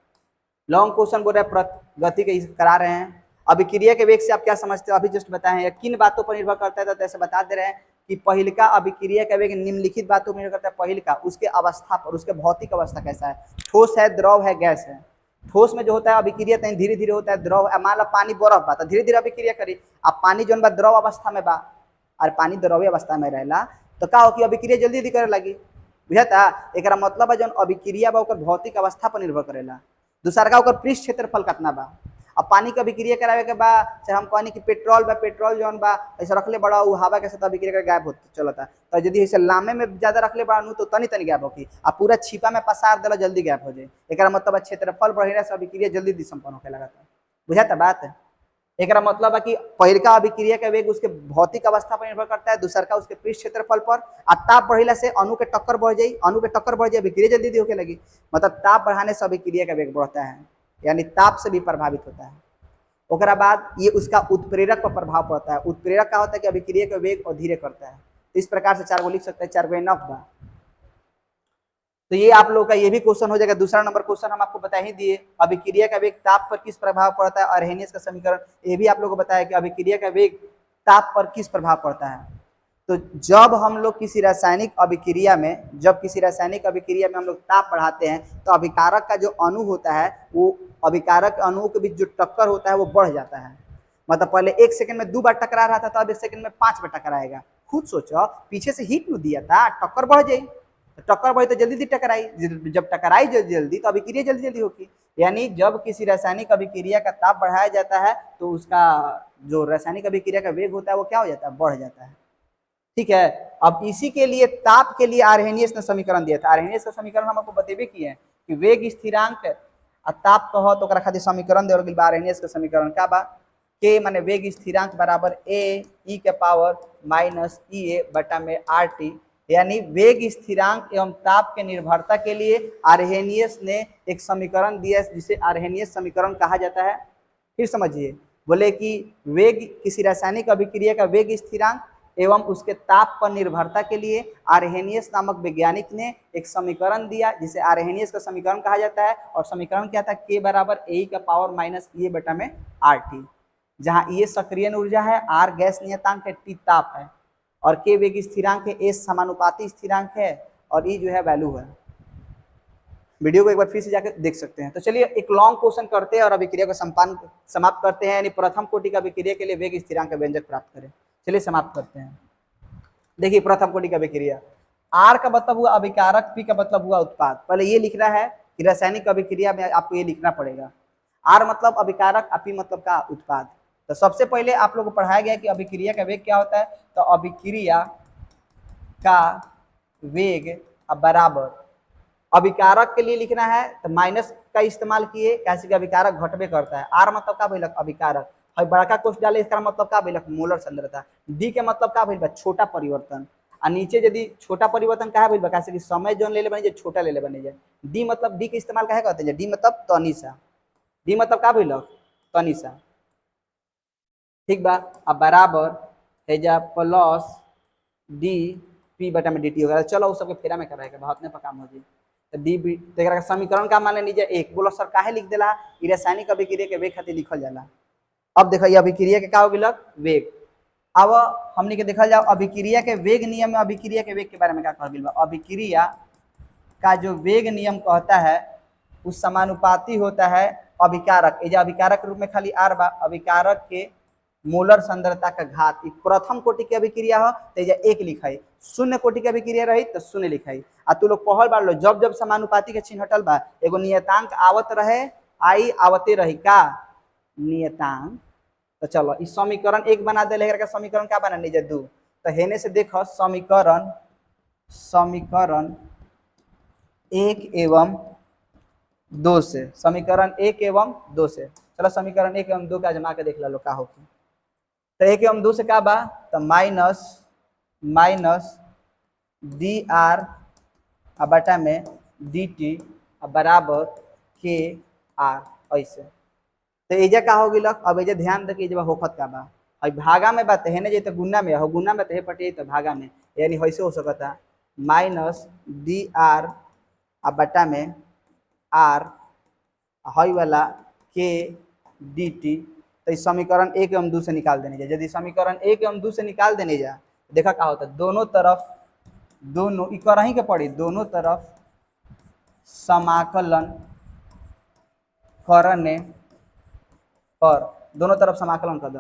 Speaker 1: लॉन्ग क्वेश्चन बोल रहे हैं गति के करा रहे हैं। अभिक्रिया के वेग से आप क्या समझते हो अभी जस्ट बताए हैं, किन बातों पर निर्भर करता है? तो ऐसे बता दे रहे हैं कि पहिलका अभिक्रिया का वेग निम्नलिखित बातों पर निर्भर करता है। पहिलका उसके अवस्था पर, उसके भौतिक अवस्था कैसा है, ठोस है, द्रव है, गैस है। ठोस में जो होता है अभिक्रिया धीरे धीरे होता है, द्रव मान लो पानी बर्फ बा तो धीरे धीरे अभिक्रिया करी। अब पानी जो द्रव अवस्था में बा और पानी द्रव्य अवस्था में रहेला तो का हो कि अभिक्रिया जल्दी जल्दी करे लगी, बुझाता। एक मतलब है जो अभिक्रिया बा ओकर भौतिक अवस्था पर निर्भर करेला। दूसरा का ओकर पृष्ठ क्षेत्रफल कितना बा। अब पानी के अभिक्रिया करावे के बा से हम कहनी कि पेट्रोल बा, पेट्रोल जौन बा ऐसे रखले बड़ा वो हवा के साथ अभिक्रिया कर गायब होता चलता। तो यदि ऐसे लामे में ज्यादा रखले बड़ा तो तनी तनी गायब होगी, आ पूरा छिपा में पसार देला जल्दी गायब हो जाए। एक मतलब क्षेत्रफल बढ़ने से अभिक्रिया जल्दी संपन्न होने लगा। बुझाता बात। एक मतलब है कि पहिलका अभिक्रिया का वेग उसके भौतिक अवस्था पर निर्भर करता है, दूसरा का उसके पृष्ठ क्षेत्रफल पर। आ ताप बढ़ेला से अणु के टक्कर बढ़ जाए, अणु के टक्कर बढ़ जाए अभिक्रिया जल्दी जल्दी होने लगी। मतलब ताप बढ़ाने से अभिक्रिया का वेग बढ़ता है, यानी ताप से भी प्रभावित होता है। ओकरा बाद ये उसका उत्प्रेरक पर प्रभाव पड़ता है। उत्प्रेरक का होता है कि अभिक्रिया का वेग और धीरे करता है। इस प्रकार से 4 गो लिख सकते हैं, 4 गो इनफ बा। तो ये आप लोगों का ये भी क्वेश्चन हो जाएगा। दूसरा नंबर क्वेश्चन हम आपको बता ही दिए, अभिक्रिया का वेग ताप पर किस प्रभाव पड़ता है। आर्हेनियस का समीकरण ये भी आप लोगों को बताया कि अभिक्रिया का वेग ताप पर किस प्रभाव पड़ता है। तो जब हम लोग किसी रासायनिक अभिक्रिया में हम लोग ताप बढ़ाते हैं तो अभिकारक का जो अणु होता है वो अभिकारक अणु के बीच जो टक्कर होता है वो बढ़ जाता है। मतलब पहले 1 सेकंड में 2 बार टकरा रहा था तो अब 1 सेकंड में 5 बार टकराएगा। खुद सोचो, पीछे से हीट नु दिया था, टक्कर बढ़ जाए, टक्कर बढ़े तो जल्दी टकराई, जब टकराई जल्दी तो अभिक्रिया जल्दी जल्दी होगी। यानी जब किसी रासायनिक अभिक्रिया का ताप बढ़ाया जाता है तो उसका जो रासायनिक अभिक्रिया का वेग होता है वो क्या हो जाता है, बढ़ जाता है। ठीक है। अब इसी के लिए ताप के लिए आर्हेनियस ने समीकरण दिया था। आर्हेनियस का समीकरण हम आपको बतेबे किए हैं कि वेग स्थिरांक आ ताप कहो तो खातिर समीकरण देवल गेल बा। आर्हेनियस का समीकरण का बा के माने वेग स्थिरांक बराबर ए ई के पावर माइनस ई ए बटा में आर टी, यानी वेग स्थिरांक एवं ताप के निर्भरता के लिए आर्हेनियस ने एक समीकरण दिया जिसे आर्हेनियस समीकरण कहा जाता है। फिर समझिए, बोले कि वेग किसी रासायनिक अभिक्रिया का वेग स्थिरांक एवं उसके ताप पर निर्भरता के लिए आर्हेनियस नामक वैज्ञानिक ने एक समीकरण दिया जिसे आर्हेनियस का समीकरण कहा जाता है। और समीकरण क्या था? के बराबर ए का पावर माइनस ए बटा में आर टी, जहां ये सक्रिय ऊर्जा है, आर गैस नियतांक है, टी ताप है और के वेग स्थिरांक है, एस समानुपाती स्थिरांक है और ई जो है वैल्यू है। वीडियो को एक बार फिर से जाकर देख सकते हैं। तो चलिए एक लॉन्ग क्वेश्चन करते हैं और अभिक्रिया को समाप्त करते हैं, यानी प्रथम कोटि का अभिक्रिया के लिए वेग स्थिरांक का व्यंजक प्राप्त करें। चलिए समाप्त करते हैं। देखिए प्रथम कोटि का अभिक्रिया, आर का मतलब हुआ अभिकारक, पी का मतलब हुआ उत्पाद। पहले ये लिखना है कि रासायनिक अभिक्रिया में आपको ये लिखना पड़ेगा, आर मतलब अभिकारक, पी मतलब का उत्पाद। तो सबसे पहले आप लोग को पढ़ाया गया कि अभिक्रिया का वेग क्या होता है। तो अभिक्रिया का वेग बराबर, अभिकारक के लिए लिखना है तो माइनस का इस्तेमाल किए, कैसे कि अभिकारक घटबे करता है। आर मतलब का भइलक अभिकारक, है बड़का कोष्ठ डाले इसका मतलब का भइलक मोलर सांद्रता। डी के मतलब का भइल बा छोटा परिवर्तन, आ नीचे यदि छोटा परिवर्तन का भइल बा कैसे कि समय जोन ले ले बने जे छोटा ले ले बने जे। डी मतलब डी के इस्तेमाल काहे करते हैं? डी मतलब तनिसा, डी मतलब का भइलक तनिसा, ठीक बा। अब बराबर है जा प्लस डी पी बटा में डी टी होगा। चलो उस सबके फेरा में कराएगा, बहुत ने काम हो जी। तो डी बी तो समीकरण का मान लीजिए एक। बोलो सर काहे लिख देला? ई रासायनिक अभिक्रिया के वेग खातिर लिखल जाला। अब देखो ये अभिक्रिया के का हो गेलक वेग। अब हमने के देखल जाओ अभिक्रिया के वेग नियम में अभिक्रिया के वेग के बारे में क्या कहल गेल बा। अभिक्रिया का जो वेग नियम कहता है उस समानुपाती होता है अभिकारक, ये अभिकारक के रूप में खाली आर बा, अभिकारक के मोलर सांद्रता का घात। प्रथम कोटि की अभिक्रिया हो तो एक लिखाई, शून्य कोटि की अभिक्रिया रही तो शून्य लिखाई। आ तू लोग पढ़ल बार लो, जब जब समानुपाती के चिन्ह हटल बा एगो नियतांक आवत रहे, आई आवते रही का नियतांक। तो चलो इस समीकरण एक बना दे, का समीकरण क्या बना लीजिए दू। तो हेने से देखो समीकरण एक एवं दो से, समीकरण एक एवं दो से। चलो समीकरण एक एवं दो का आजमा के देख लो का होगी। तो एक एवं दो से का बा तो माइनस डी आर बटा में डी टी बराबर के आर ऐसे। तो एजा का हो गया। अब एजा ध्यान रखिए जब होखत का बा भागा में बात है ना, तो गुना में हो, गुना में तो पटे तो भागा में, यानी ऐसे हो सकता माइनस डी आर बटा में आर हई वाला के डी टी। तो इस समीकरण एक एवं दो से निकाल देने जा। यदि समीकरण एक एवं दो से निकाल देने जा देखा क्या होता है, दोनों तरफ दोनों इकरही के पड़ी, दोनों तरफ समाकलन करने पर, दोनों तरफ समाकलन कर दो,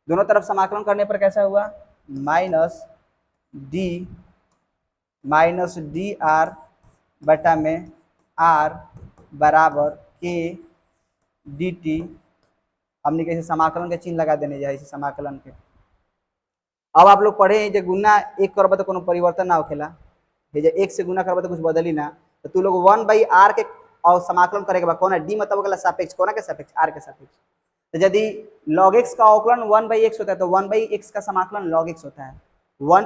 Speaker 1: दोनों तरफ समाकलन करने पर कैसा हुआ माइनस डी आर बटा में आर बराबर के डी टी। हमने कैसे समाकलन के चिन्ह लगा देने जाए समाकलन के। अब आप लोग पढ़े जो गुना एक करब तो कोनो परिवर्तन ना होखेला, एक से गुना करब तो कुछ बदली ना। तो तू लोग 1/r के और समाकलन करे के बाद कौन है डी मतलब होगा सापेक्ष, कौन के सापेक्ष आर के सापेक्ष। तो यदि log x का अवकलन 1/x होता है तो 1/x का समाकलन log x होता है। 1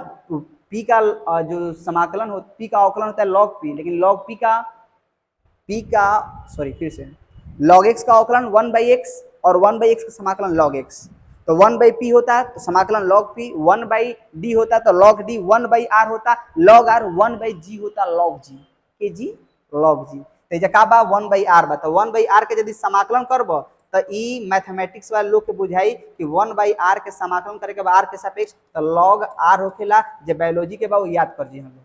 Speaker 1: p का जो समाकलन हो p का अवकलन होता है log p, लेकिन log p का सॉरी फिर से log x का अवकलन 1/x और 1/x का समाकलन log x। तो 1/p होता है तो समाकलन log p, 1/d होता है तो log d, 1/r होता है log r, 1/g होता है log g के जी log g। तो ये का बा 1/r बा। तो 1/r के यदि समाकलन करब तो ई मैथमेटिक्स वाले लोग के बुझाई कि 1/r के समाकलन करे के बाद r के सापेक्ष तो log r होखेला। जे बायोलॉजी के बा वो याद कर जी हम लोग।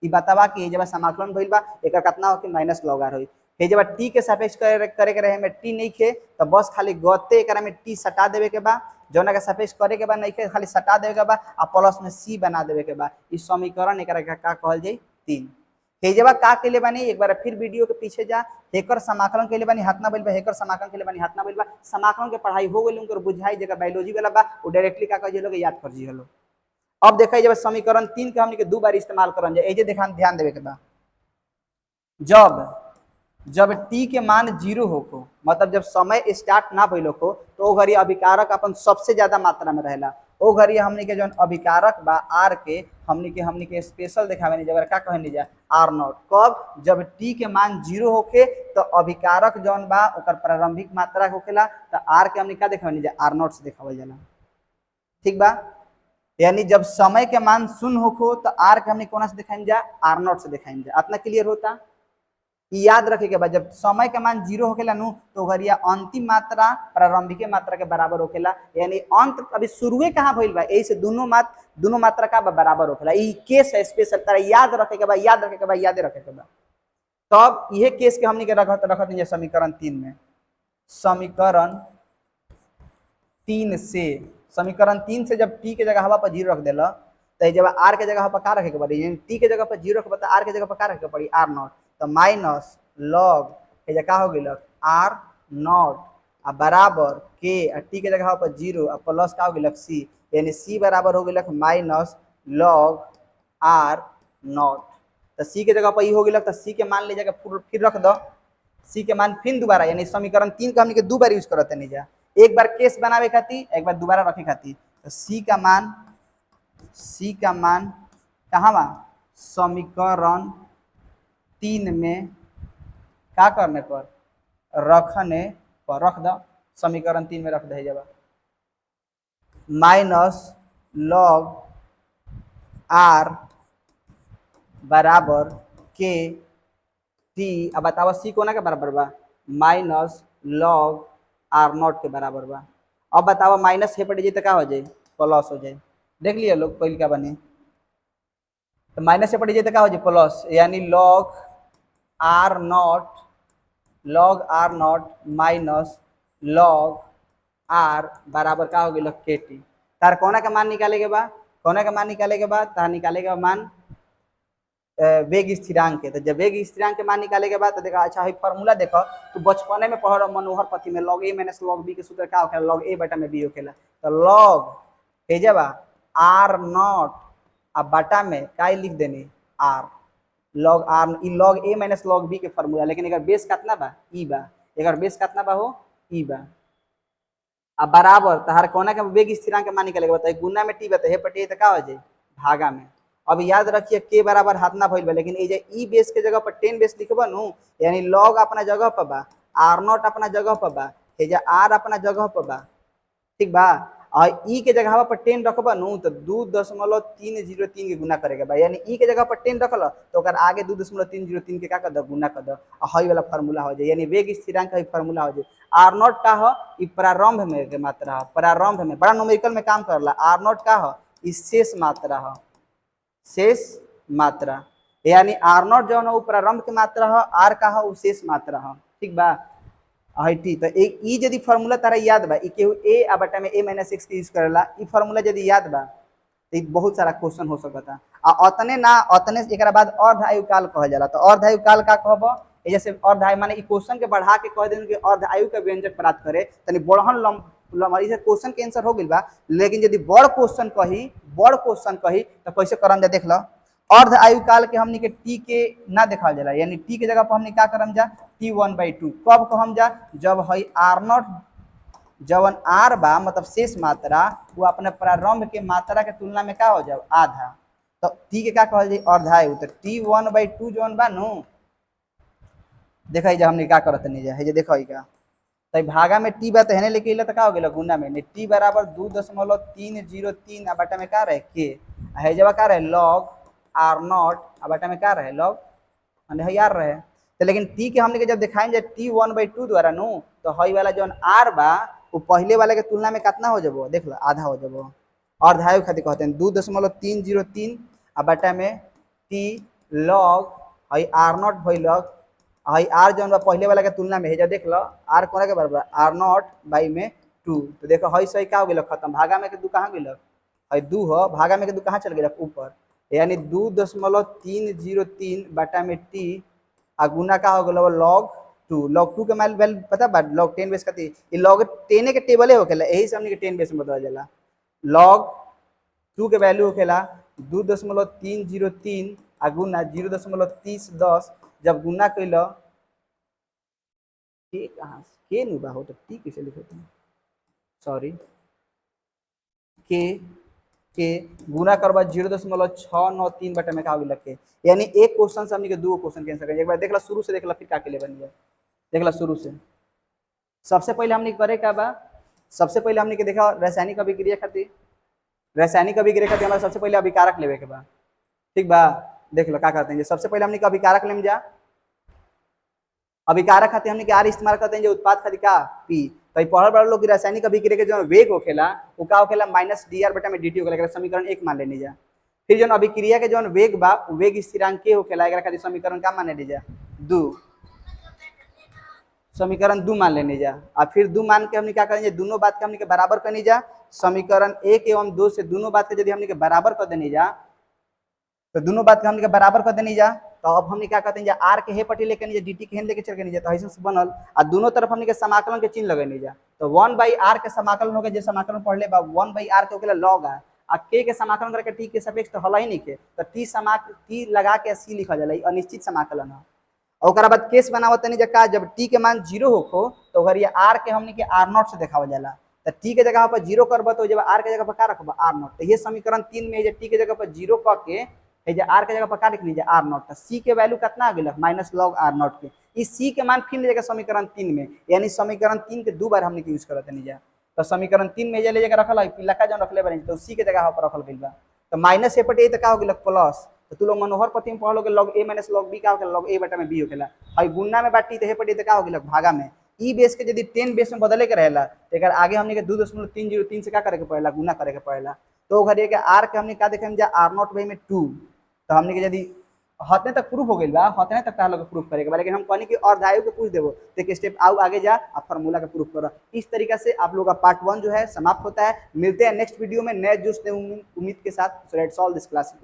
Speaker 1: ई बतावा कि जब समाकलन भइल बा एकर कितना हो कि माइनस log r होई। हे जब टी के सापेक्ष करे के रहे में टी नहीं खे तो बस खाली गते एकरा में टी सटा देवे के बा, जौना के सापेक्ष करे के बा नहीं खे खाली सटा देवे के बा आ प्लस में सी बना देवे के बा। इस समीकरण एकरा का कहल जाई 3। हेजवा का के लिए बानी एक बार फिर वीडियो के पीछे जा, हेकर समाकलन के लिए बानी हाथ ना बोल बा, हेकर समाकलन के लिए बानी हाथ ना बोल बा। समाकलन के पढ़ाई हो गेल उनकर बुझाई जगह बायोलॉजी वाला बा वो डायरेक्टली का कह लोग याद कर जी हलो। अब देखा जब समीकरण 3 के हमनी के 2 बार इस्तेमाल करल जाए, एजे देखा ध्यान देवे के बा। जब t के मान 0 होको, मतलब जब समय स्टार्ट ना भइल हो, तो ओ घड़ी अभिकारक अपन सबसे ज्यादा मात्रा में रहेला। ओ घड़ी हमनी के जौन अभिकारक बा r के हमनी के स्पेशल दिखावे नहीं, जब का कहनी जा r नॉट। कब? जब t के मान 0 होके तो अभिकारक जौन बा ओकर प्रारंभिक मात्रा होखेला, तो r के हमनी का दिखावे जा r नॉट से दिखावल जाला। ठीक बा, यानी जब समय के मान 0 होको तो r के हमनी कोना से दिखाइन जा r नॉट से दिखाइन जा। अपना क्लियर होता? याद रखे के बाद जब समय के मान 0 होखेला नु, तो घरिया अंतिम मात्रा प्रारंभिक मात्रा के बराबर होखेला, यानी अंत अभी शुरुए कहां भइल बा, एही से दोनों मात्रा का बराबर होखेला। ई केस है स्पेशल, तारा याद रखे के बाद याद रखे के बाद। तब यह केस के हमनी के रखत है समीकरण 3 में। समीकरण 3 से जब t के जगह हवा पर 0 रख देला, तो जब r के जगह पर का रखे के पड़ी, यानी t के जगह पर 0 रखबा तो r के जगह पर का रखे के पड़ी r नॉट। तो माइनस लॉग ये का हो गई r नॉट आ बराबर के, t के जगह पर 0 आ प्लस का हो गई c, यानी c बराबर हो गई माइनस लॉग r नॉट। तो c के जगह पर ई हो गई, तो c के मान ले जाकर फिर रख दो, c के मान फिर दोबारा, यानी समीकरण 3 का हमनी के 2 बार यूज करते नहीं जा, एक बार केस बनावे खातिर, एक बार दोबारा रखे खातिर। तो c का मान कहाँ बा? समीकरण 3 में का करने पर, रखने पर रख दो, समीकरण 3 में रख दे जब माइनस लॉग r बराबर के t। अब बताओ c कोना के बराबर बा? माइनस लॉग r नॉट के बराबर बा। अब बताओ माइनस हे पड़ जाए तो का हो जाए? प्लस हो जाए। देख लिया लोग पहले क्या बने, तो माइनस से पड़ जाए तो का हो जाए? प्लस, यानी log r not minus log r बराबर का हो गई के टी। तार कोना का मान निकाले के बाद, तार निकाले के मान वेग स्थिरांक के। तो जब वेग स्थिरांक के मान निकाले के बाद तो देखा, अच्छा फॉर्मूला देखो तो बचपने में पढ़ मनोहर पति में log a minus log b के सूत्र का होखेला, log a बटा में b होखेला। तो log भेजबा r नॉट अब बटा में का लिख देनी r, log r E log a minus log b के फॉर्मूला, लेकिन एकर बेस कितना बा? ई बा। एकर बेस कितना बा हो? ई बा। अब बराबर तहार कोना के वेग स्थिरांक के मान निकाले के बताई, गुना में t बता हे पटी तो का हो जाए? भागा में। अब याद रखिए के बराबर हाथ ना भइल बा, लेकिन ए जे ई बेस के जगह पर 10 बेस लिखबा नु, यानी log अपना जगह पर बा, r नॉट अपना जगह पर बा, हे जे r अपना जगह पर बा। ठीक बा, और ई के जगह पर 10 रखबा नु तो 2.303 के गुना करे के बा, यानी ई के जगह पर 10 रखल तो ओकर आगे 2.303 के का कर दो? गुना कर दो, आ हई वाला फार्मूला हो जाए, यानी वेग स्थिरांक हई फार्मूला हो जाए। r नॉट का हो? ई प्रारंभ में के मात्रा हो, प्रारंभ में बड़ा न्यूमेरिकल में काम करला। r नॉट का हो? ई शेष मात्रा हो, शेष मात्रा, यानी r नॉट जो है प्रारंभ की मात्रा हो, r का हो शेष मात्रा हो। ठीक बा, है ठीक। तो एक ई यदि फार्मूला तारा याद बा, ई केहू a आ बटा में a माइनस x के यूज करेला, ई फार्मूला यदि याद बा तो बहुत सारा क्वेश्चन हो सकता। आ अतने ना, अतने एकरा बाद अर्ध आयु काल कहल जाला। तो अर्ध आयु काल का कहबो? जैसे अर्ध आयु माने ई क्वेश्चन के बढ़ा के कह देन कि अर्ध आयु के व्यंजक प्राप्त करे, तनी बड़हन लंबाई से क्वेश्चन के आंसर हो गइल बा। लेकिन यदि बड़ क्वेश्चन कही तो कैसे करम जा देख लो। अर्ध आयु काल के हमनी के टी के ना देखा जाला, यानी टी के जगह पर हमनी का करम जा? t1/2। कब कहम जा? जब हई r नॉट जवन r बा मतलब शेष मात्रा, वो अपने प्रारंभ के मात्रा के तुलना में का हो जाओ? आधा। तो t के का कहल जाए? अर्धायु। तो t1/2 जवन बा नु, देखा जा हमने का करत नहीं जा, है जे देखो का तो भागा में t बा तो हेने लेके इला तो का हो गेल गुना में, t बराबर 2.303 आ बटा में का रहे के, है जब का रहे log r नॉट आ बटा में का रहे log माने है यार रहे। तो लेकिन t के हमने के जब दिखाएं जाए t1/2 द्वारा नु, तो हई वाला जौन r बा वो पहले वाले के तुलना में कितना हो जाबो? देख लो आधा हो जाबो। अर्धायु खातिर कहते हैं 2.303 आ बटा में t log हई r नॉट भइलक, हई r जौन बा पहले वाला के तुलना में, है जब देख लो r कोना के बराबर r नॉट बाई में 2। तो देखो हई सही का हो गेल खत्म, भागा में के 2 कहाँ गेल? हई 2 हो, भागा में के 2 कहाँ चल गेल? ऊपर, यानी 2.303 बटा में t आ गुना का हो गलो log 2। log 2 के मान वैल्यू पता बा? log 10 बेस खातिर ई log 10 के टेबल होखेला, यही से हमनी के 10 बेस में बदल जाला। log 2 के वैल्यू होखेला 2.303 आ गुना 0.3010 जब गुना कैल के कहाँ के नु बा हो तो टी कैसे लिखो तुम सॉरी के गुना करबा 0.693 बटे में का होगी लगे यानी एक क्वेश्चन से हमनी के दो क्वेश्चन के आंसर करेंगे। एक बार देखला शुरू से देखला फिर का के ले बन गया देखला शुरू से। सबसे पहले हमने करे का बा सबसे पहले हमने के देखा रासायनिक अभिक्रिया खातिर हमारा सबसे पहले अभिकारक लेवे के बा ठीक बा। देख लो क्या करते हैं सबसे पहले हमने अभिकारक लेम जा अभिकारक खातिर हमने आर इस्तेमाल करते हैं जो उत्पाद खातिर का पी तो पढ़ल बड़ा लोग रासायनिक अभिक्रिया के जो वेग होखेला वो का होखेला -dr बटा में dt होखेला समीकरण 1 मान लेनी जा। फिर जो अभिक्रिया के जो वेग बा वेग स्थिरांक के होखेला एकरा खातिर समीकरण का मान लेनी जा 2 समीकरण 2 मान लेने जा और फिर 2 मान के हमने क्या करेंगे दोनों बात के हमने के बराबर करनी जा समीकरण 1 एवं 2 से दोनों बात के यदि हमने के बराबर कर देनी जा तो दोनों बात के हमने के बराबर कर देनी जा तो अब हमने क्या करते हैं आर के हे पट्टी लेके नहीं जा dt के हेन लेके चल के नहीं जा तो ऐसे बनल और दोनों तरफ हमने के समाकलन के चिन्ह लगेनी जा तो 1/r के समाकलन हो गया जो समाकलन पढ़ ले बा 1/r के होखेला log r आ k के समाकलन करके t के सापेक्ष तो हला ही नहीं के तो t लगा के c लिखा जाला अनिश्चित समाकलन है। और बाद केस बनावत नहीं जका जब t के मान 0 होखो तो अगर ये r के हमने के r0 से देखावल जाला तो t के जगह पर 0 करब तो जब r के जगह पर का रखब r0 तो ये समीकरण 3 में जे t के जगह पर 0 क के है जे r के जगह पर का लिख लीजिए r0 तो c के वैल्यू कितना आ गेल -log r0 के इस c के मान फिर ले जाकर समीकरण 3 में यानी समीकरण 3 के दो बार हमने यूज करत नहीं जा तो समीकरण 3 में जे ले जाकर रखल है पिलका जो रखले बनी तो c के जगह पर रखल गेल बा तो माइनस ए पटे तो का हो गेल प्लस तो तू लोग मनोहर पति में पढ़लोगे log a - log b का होखेला log a बटा में b होखेला और गुणा में बाटी तो हे पटी तो का हो गेल भागा में ई बेस के यदि 10 बेस में बदले के रहेला तो एकर आगे हमने के 2.303 से का करे के पड़ेला गुना करे के पड़ेला तो घरे के r के हमने का देखेम जा r0 में 2 तो हमने के यदि हतने तक प्रूफ हो गेल बा हतने तक तालोग प्रूफ करे के बा लेकिन हम कहनी कि अर्धायु को पूछ देबो तो एक स्टेप आउ आगे जा और फार्मूला का प्रूफ करो। इस तरीके से आप लोग का पार्ट 1 जो है समाप्त होता है। मिलते हैं नेक्स्ट वीडियो में नए जोश उम्मीद के साथ। So let's all this class.